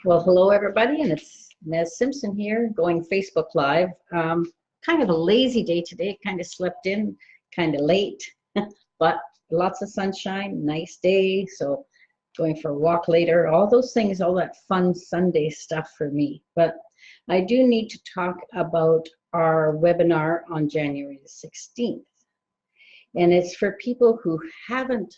Well, hello everybody, and it's Ms. Simpson here, going Facebook Live. Kind of a lazy day today, kind of slept in, kind of late, but lots of sunshine, nice day, so going for a walk later, all those things, all that fun Sunday stuff for me. But I do need to talk about our webinar on January the 16th, and it's for people who haven't,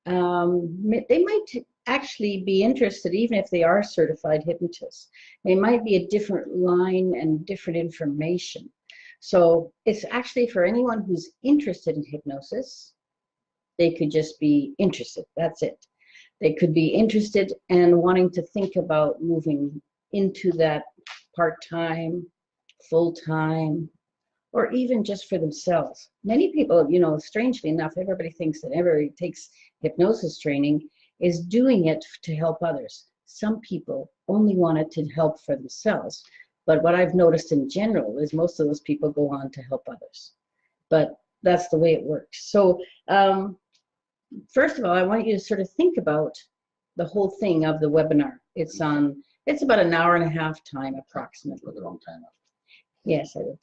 they might actually be interested, even if they are certified hypnotists. They might be a different line and different information. So it's actually for anyone who's interested in hypnosis. They could just be interested, that's it. They could be interested and wanting to think about moving into that part-time, full-time, or even just for themselves. Many people, you know, strangely enough, everybody thinks that everybody takes hypnosis training is doing it to help others. Some people only want it to help for themselves. But what I've noticed in general is most of those people go on to help others. But that's the way it works. So first of all, I want you to sort of think about the whole thing of the webinar. It's about an hour and a half time approximately. The wrong time. Yes, I would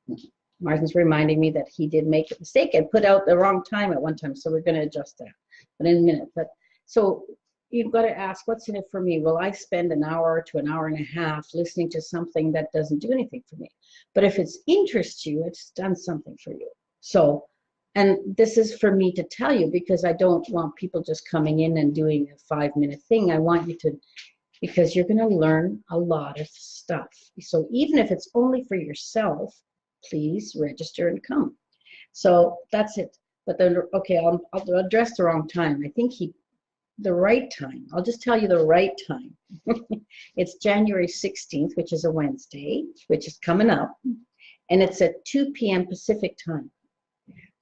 have. Martin's reminding me that he did make a mistake and put out the wrong time at one time, so we're going to adjust that. But in a minute. But so you've got to ask, what's in it for me? Will I spend an hour to an hour and a half listening to something that doesn't do anything for me? But if it's interests you, it's done something for you. So, and this is for me to tell you, because I don't want people just coming in and doing a 5-minute thing. I want you to, because you're going to learn a lot of stuff. So even if it's only for yourself, please register and come. So that's it. But then, okay, I'll address the wrong time. I think the right time, I'll just tell you the right time. It's January 16th, which is a Wednesday, which is coming up, and it's at 2 p.m. Pacific time.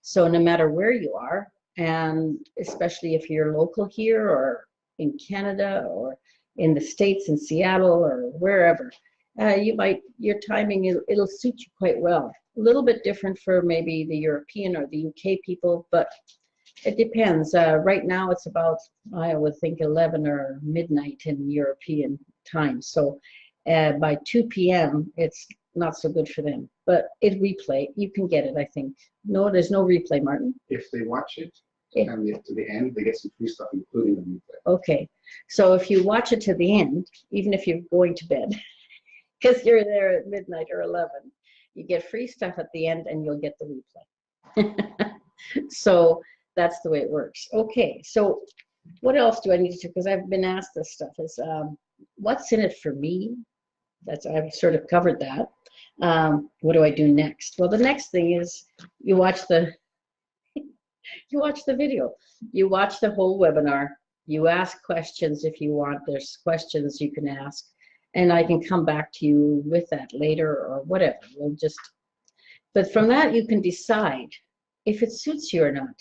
So no matter where you are, and especially if you're local here or in Canada or in the States, in Seattle or wherever, your timing, it'll suit you quite well. A little bit different for maybe the European or the UK people, but it depends. Right now it's about, I would think, 11 or midnight in European time. So by 2 p.m. it's not so good for them. But it replay, you can get it, I think. No, there's no replay, Martin. If they watch it and get to the end, they get some free stuff, including the replay. Okay, so if you watch it to the end, even if you're going to bed, because you're there at midnight or 11, you get free stuff at the end and you'll get the replay. So that's the way it works. Okay, so what else do I need to do? Because I've been asked this stuff is, what's in it for me? I've sort of covered that. What do I do next? Well, the next thing is you watch the video. You watch the whole webinar. You ask questions if you want. There's questions you can ask. And I can come back to you with that later or whatever. But from that you can decide if it suits you or not,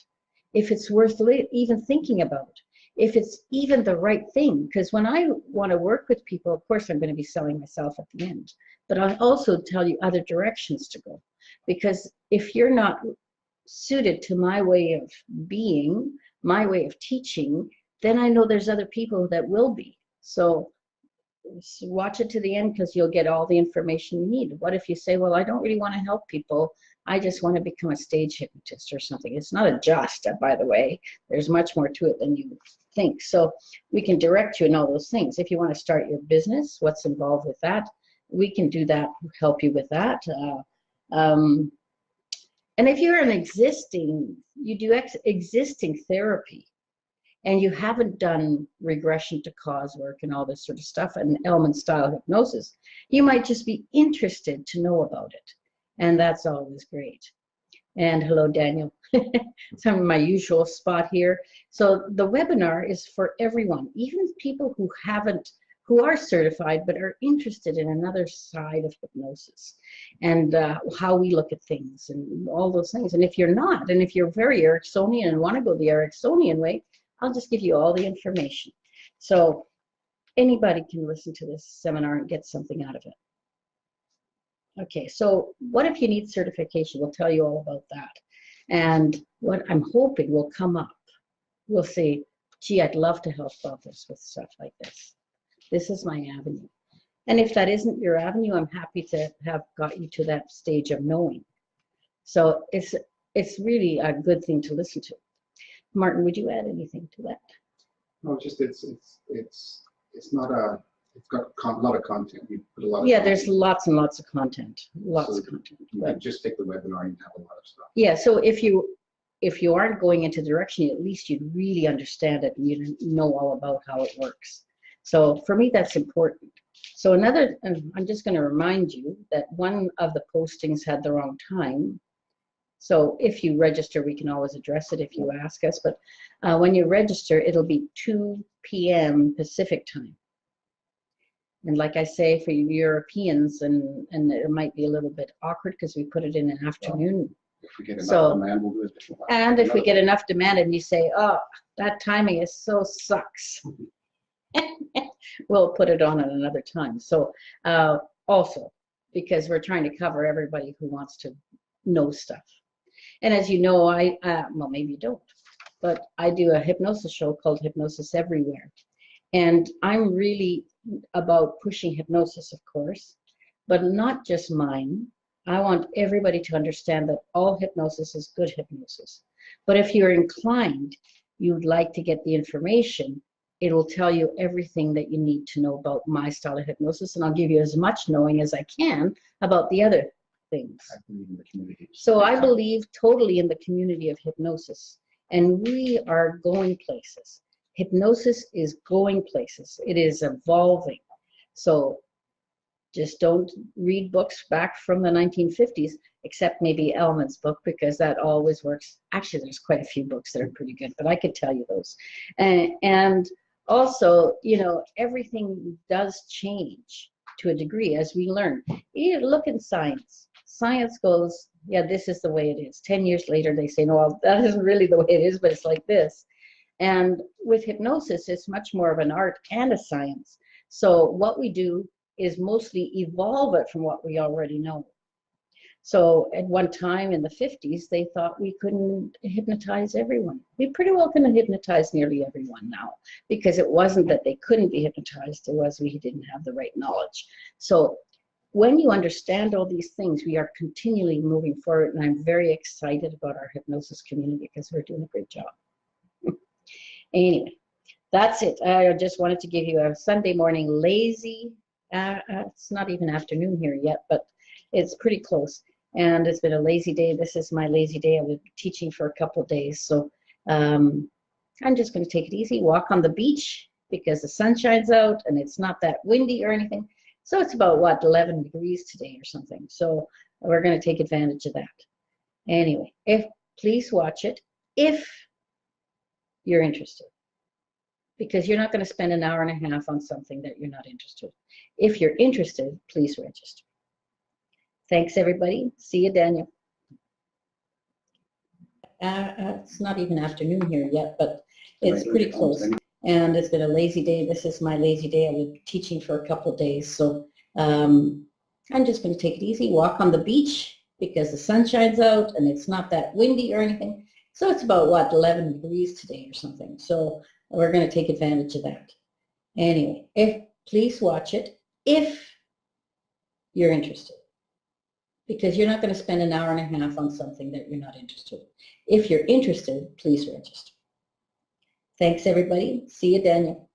if it's worth even thinking about, if it's even the right thing. Because when I want to work with people, of course I'm going to be selling myself at the end, but I'll also tell you other directions to go. Because if you're not suited to my way of being, my way of teaching, then I know there's other people that will be. So watch it to the end, because you'll get all the information you need. What if you say, well, I don't really want to help people, I just want to become a stage hypnotist or something? It's not a just, by the way. There's much more to it than you think. So we can direct you in all those things. If you want to start your business, what's involved with that, we can do that, help you with that. And if you're you do existing therapy, and you haven't done regression to cause work and all this sort of stuff and element style hypnosis, you might just be interested to know about it. And that's always great. And hello, Daniel. Some of my usual spot here. So the webinar is for everyone, even people who are certified but are interested in another side of hypnosis and how we look at things and all those things. And if you're not, and if you're very Ericksonian and want to go the Ericksonian way, I'll just give you all the information. So anybody can listen to this seminar and get something out of it. Okay, so what if you need certification? We'll tell you all about that. And what I'm hoping will come up, we'll say, gee, I'd love to help others with stuff like this. This is my avenue. And if that isn't your avenue, I'm happy to have got you to that stage of knowing. So it's really a good thing to listen to. Martin, would you add anything to that? No, just it's not a, it's got a lot of content. You put a lot of Yeah, content. there's lots and lots of content, lots of content. You can just take the webinar and have a lot of stuff. Yeah, so if you aren't going into the direction, at least you'd really understand it and you know all about how it works. So for me, that's important. So I'm just going to remind you that one of the postings had the wrong time. So if you register, we can always address it if you ask us. But when you register, it'll be 2 p.m. Pacific time. And like I say, for you Europeans, and it might be a little bit awkward because we put it in an afternoon. If we get enough demand, we'll do it different. And if we get enough demand and you say, oh, that timing is so sucks, we'll put it on at another time. So also, because we're trying to cover everybody who wants to know stuff. And as you know, well, maybe you don't, but I do a hypnosis show called Hypnosis Everywhere. And I'm really about pushing hypnosis, of course, but not just mine. I want everybody to understand that all hypnosis is good hypnosis. But if you're inclined, you'd like to get the information, it will tell you everything that you need to know about my style of hypnosis, and I'll give you as much knowing as I can about the other things. I believe in the community. So I believe totally in the community of hypnosis, and we are going places. Hypnosis is going places. It is evolving. So just don't read books back from the 1950s, except maybe Elman's book, because that always works. Actually, there's quite a few books that are pretty good, but I could tell you those. And also, you know, everything does change to a degree as we learn. You look in science. Science goes, yeah, this is the way it is. 10 years later, they say, no, well, that isn't really the way it is, but it's like this. And with hypnosis, it's much more of an art and a science. So what we do is mostly evolve it from what we already know. So at one time in the 50s, they thought we couldn't hypnotize everyone. We pretty well can hypnotize nearly everyone now, because it wasn't that they couldn't be hypnotized, it was we didn't have the right knowledge. So when you understand all these things, we are continually moving forward, and I'm very excited about our hypnosis community because we're doing a great job. Anyway, that's it. I just wanted to give you a Sunday morning lazy, it's not even afternoon here yet, but it's pretty close. And it's been a lazy day. This is my lazy day. I was teaching for a couple of days. So I'm just going to take it easy, walk on the beach because the sun shines out and it's not that windy or anything. So it's about, what, 11 degrees today or something. So we're going to take advantage of that. Anyway, please watch it if you're interested, because you're not going to spend an hour and a half on something that you're not interested in. If you're interested, please register. Thanks, everybody. See you, Daniel. It's not even afternoon here yet, but it's pretty close. And it's been a lazy day. This is my lazy day. I've been teaching for a couple of days. So I'm just going to take it easy, walk on the beach because the sun shines out and it's not that windy or anything. So it's about, what, 11 degrees today or something. So we're going to take advantage of that. Anyway, please watch it if you're interested, because you're not going to spend an hour and a half on something that you're not interested in. If you're interested, please register. Thanks, everybody. See you, Daniel.